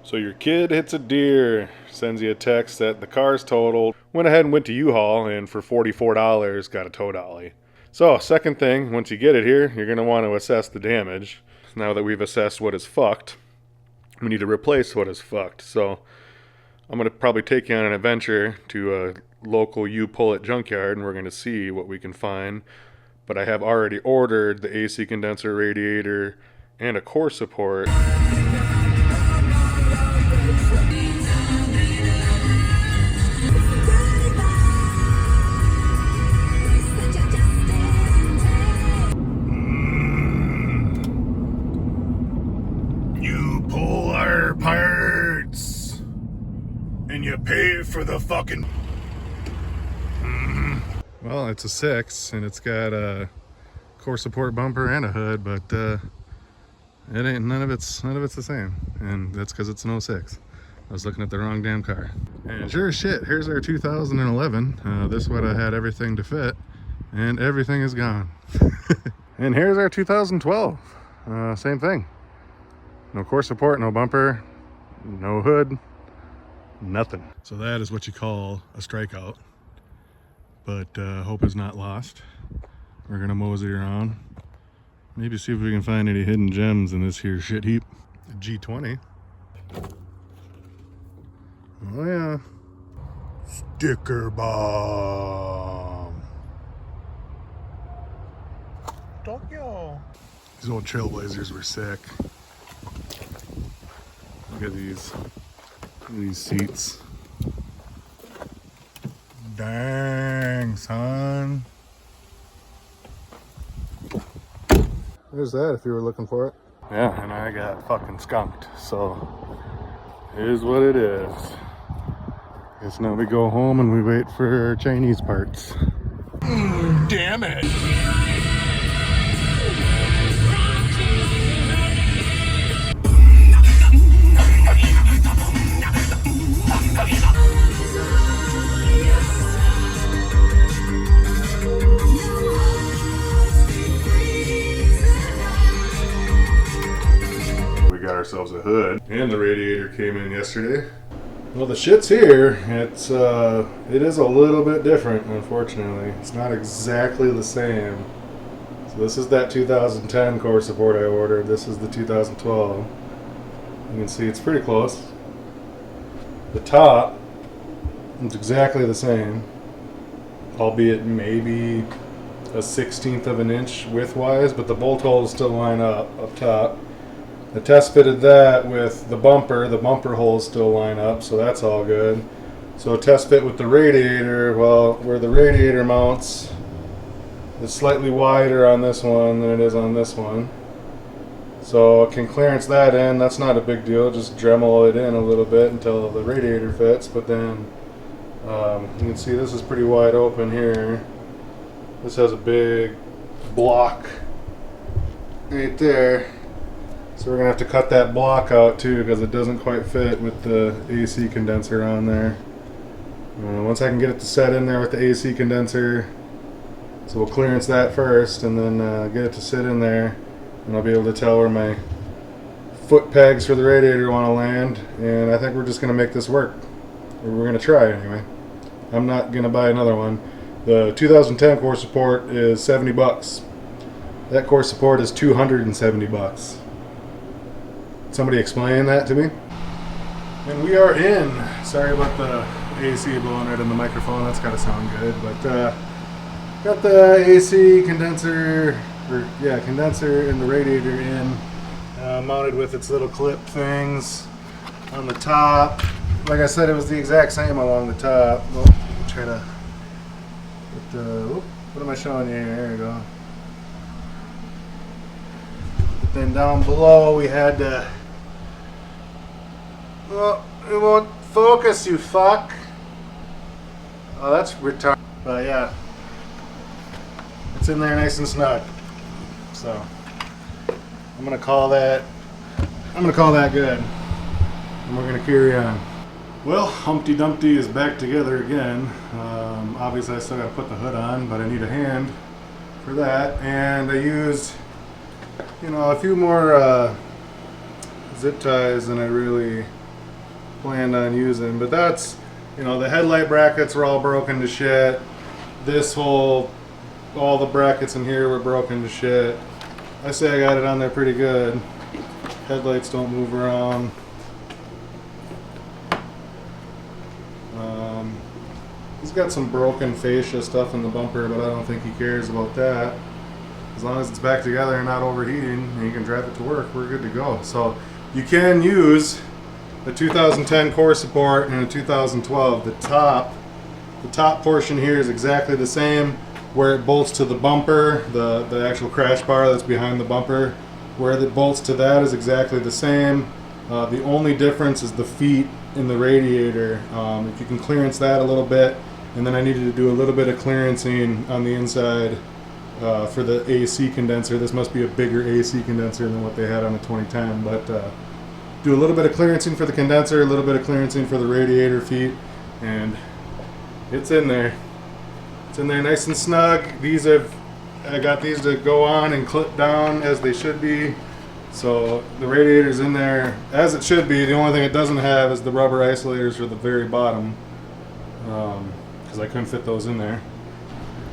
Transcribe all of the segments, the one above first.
So your kid hits a deer, sends you a text that the car's totaled, went ahead and went to U-Haul, and for $44 got a tow dolly. So second thing, once you get it here, you're going to want to assess the damage. Now that we've assessed what is fucked, we need to replace what is fucked. So I'm going to probably take you on an adventure to a local U-Pull-It Junkyard, and we're going to see what we can find. But I have already ordered the AC condenser, radiator, and a core support. You pull our parts, and you pay for the fucking. Well, it's a 6, and it's got a core support bumper and a hood, but it ain't none of it's the same, and that's because it's an 06. I was looking at the wrong damn car. And sure as shit, here's our 2011. This would have had everything to fit, and everything is gone. And here's our 2012. Same thing. No core support, no bumper, no hood, nothing. So that is what you call a strikeout. But hope is not lost. We're gonna mosey around. Maybe see if we can find any hidden gems in this here shit heap. The G20. Oh yeah. Sticker bomb. Tokyo. These old Trailblazers were sick. Look at these. Look at these seats. Dang, son. There's that if you were looking for it. Yeah, and I got fucking skunked, so here's what it is. Guess now we go home and we wait for Chinese parts. Damn it! Ourselves a hood, and the radiator came in yesterday. Well, the shit's here. It is a little bit different, unfortunately. It's not exactly the same. So this is that 2010 core support I ordered. This is the 2012. You can see it's pretty close. The top is exactly the same, albeit maybe a 1/16 of an inch width-wise, but the bolt holes still line up top. I test fitted that with the bumper. The bumper holes still line up, so that's all good. So test fit with the radiator. Well, where the radiator mounts is slightly wider on this one than it is on this one. So I can clearance that in. That's not a big deal. Just Dremel it in a little bit until the radiator fits. But then you can see this is pretty wide open here. This has a big block right there. So we're going to have to cut that block out too because it doesn't quite fit with the AC condenser on there. Once I can get it to set in there with the AC condenser, so we'll clearance that first and then get it to sit in there, and I'll be able to tell where my foot pegs for the radiator want to land, and I think we're just going to make this work. Or we're going to try anyway. I'm not going to buy another one. The 2010 core support is $70. That core support is $270. Somebody explain that to me. And we are in. Sorry about the AC blowing right in the microphone. That's got to sound good. But got the AC condenser, condenser and the radiator in, mounted with its little clip things on the top. Like I said, it was the exact same along the top. Well, try to. What am I showing you here? There you go. But then down below we had to. Well, it won't focus, you fuck. Oh, that's retarded. But yeah, it's in there nice and snug. So I'm gonna call that good, and we're gonna carry on. Well, Humpty Dumpty is back together again. Obviously, I still gotta put the hood on, but I need a hand for that, and I used, a few more zip ties than I really planned on using. But that's, you know, the headlight brackets were all broken to shit. This whole, all the brackets in here were broken to shit. I say I got it on there pretty good. Headlights don't move around. He's got some broken fascia stuff in the bumper, but I don't think he cares about that. As long as it's back together and not overheating and you can drive it to work, we're good to go. So you can use a 2010 core support and a 2012. The top portion here is exactly the same. Where it bolts to the bumper, the actual crash bar that's behind the bumper, where it bolts to that is exactly the same. The only difference is the feet in the radiator. If you can clearance that a little bit, and then I needed to do a little bit of clearancing on the inside for the AC condenser. This must be a bigger AC condenser than what they had on the 2010, but do a little bit of clearancing for the condenser, a little bit of clearancing for the radiator feet, and it's in there. It's in there nice and snug. I got these to go on and clip down as they should be. So the radiator's in there as it should be. The only thing it doesn't have is the rubber isolators for the very bottom, because I couldn't fit those in there.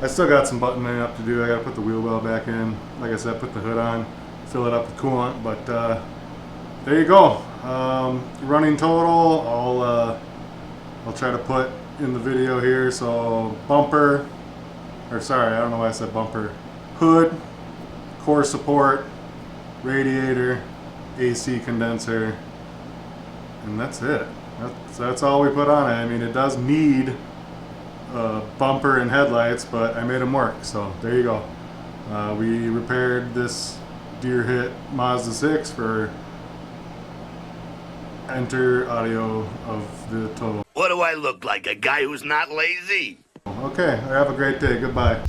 I still got some buttoning up to do. I gotta put the wheel well back in. Like I said, put the hood on, fill it up with coolant, but there you go. Running total, I'll try to put in the video here. So bumper, or sorry, I don't know why I said bumper. Hood, core support, radiator, AC condenser, and that's it. That's all we put on it. I mean, it does need bumper and headlights, but I made them work, so there you go. We repaired this deer hit Mazda 6 for enter audio of the total. What do I look like, a guy who's not lazy? Okay, have a great day. Goodbye.